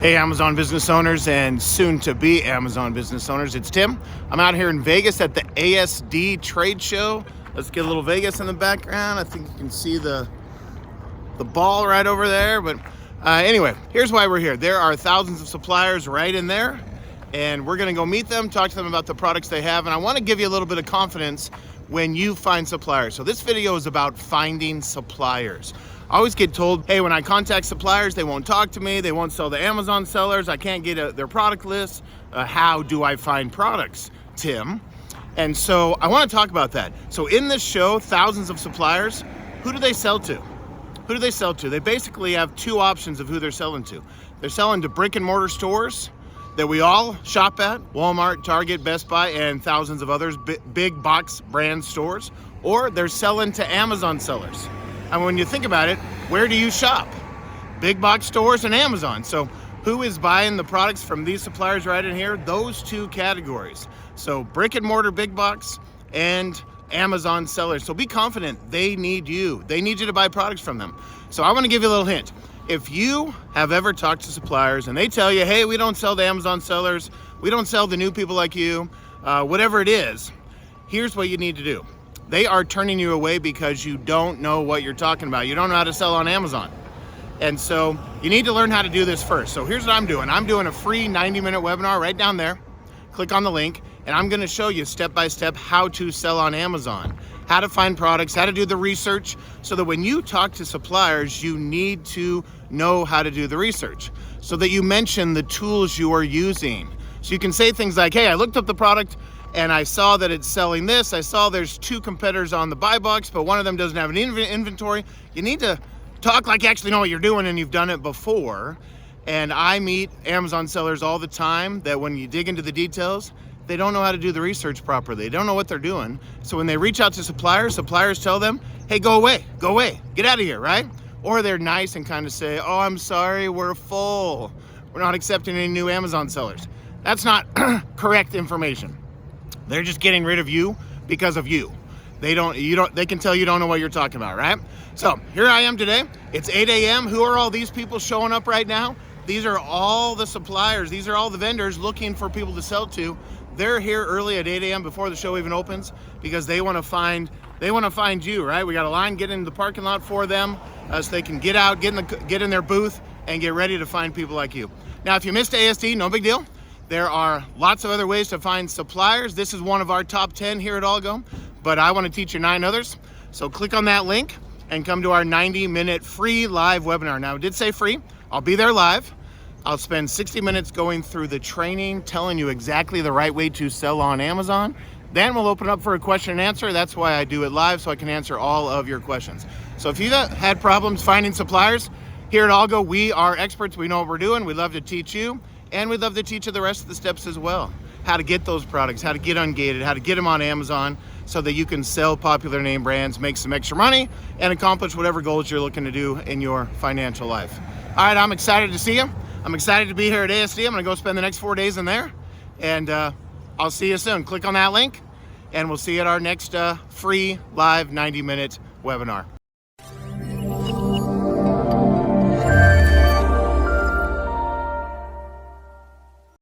Hey, Amazon business owners and soon to be Amazon business owners. It's Tim. I'm out here in Vegas at the ASD trade show. Let's get a little Vegas in the background. I think you can see the ball right over there. But anyway, here's why we're here. There are thousands of suppliers right in there, and we're going to go meet them, talk to them about the products they have. And I want to give you a little bit of confidence when you find suppliers. So this video is about finding suppliers. I always get told, hey, when I contact suppliers, they won't talk to me, they won't sell to Amazon sellers, I can't get their product list. How do I find products, Tim? And so I want to talk about that. So in this show, thousands of suppliers, who do they sell to? Who do they sell to? They basically have two options of who they're selling to. They're selling to brick and mortar stores that we all shop at, Walmart, Target, Best Buy, and thousands of others, big box brand stores, or they're selling to Amazon sellers. And when you think about it, where do you shop? Big box stores and Amazon. So who is buying the products from these suppliers right in here? Those two categories. So brick and mortar big box and Amazon sellers. So be confident, they need you. They need you to buy products from them. So I want to give you a little hint. If you have ever talked to suppliers and they tell you, hey, we don't sell to Amazon sellers, we don't sell to new people like you, whatever it is, here's what you need to do. They are turning you away because you don't know what you're talking about. You don't know how to sell on Amazon. And so you need to learn how to do this first. So here's what I'm doing. I'm doing a free 90-minute webinar right down there. Click on the link, and I'm gonna show you step-by-step how to sell on Amazon, how to find products, how to do the research, so that when you talk to suppliers, you need to know how to do the research, so that you mention the tools you are using. So you can say things like, hey, I looked up the product, and I saw that it's selling this. I saw there's two competitors on the buy box, but one of them doesn't have an inventory. You need to talk like you actually know what you're doing and you've done it before. And I meet Amazon sellers all the time that when you dig into the details, they don't know how to do the research properly. They don't know what they're doing. So when they reach out to suppliers, suppliers tell them, hey, go away, get out of here, right? Or they're nice and kind of say, oh, I'm sorry, we're full. We're not accepting any new Amazon sellers. That's not correct information. They're just getting rid of you because of you. They can tell you don't know what you're talking about, right? So here I am today. It's 8 a.m. Who are all these people showing up right now? These are all the suppliers. These are all the vendors looking for people to sell to. They're here early at 8 a.m. before the show even opens because they want to find you, right? We got a line getting in the parking lot for them so they can get out, get in their booth and get ready to find people like you. Now, if you missed ASD, no big deal. There are lots of other ways to find suppliers. This is one of our top 10 here at ALGO, but I want to teach you 9 others. So click on that link and come to our 90-minute free live webinar. Now, it did say free. I'll be there live. I'll spend 60 minutes going through the training, telling you exactly the right way to sell on Amazon. Then we'll open up for a question and answer. That's why I do it live, so I can answer all of your questions. So if you've had problems finding suppliers, here at ALGO, we are experts. We know what we're doing. We'd love to teach you. And we'd love to teach you the rest of the steps as well. How to get those products, how to get ungated, how to get them on Amazon so that you can sell popular name brands, make some extra money, and accomplish whatever goals you're looking to do in your financial life. All right, I'm excited to see you. I'm excited to be here at ASD. I'm gonna go spend the next 4 days in there, and I'll see you soon. Click on that link, and we'll see you at our next free live 90-minute webinar.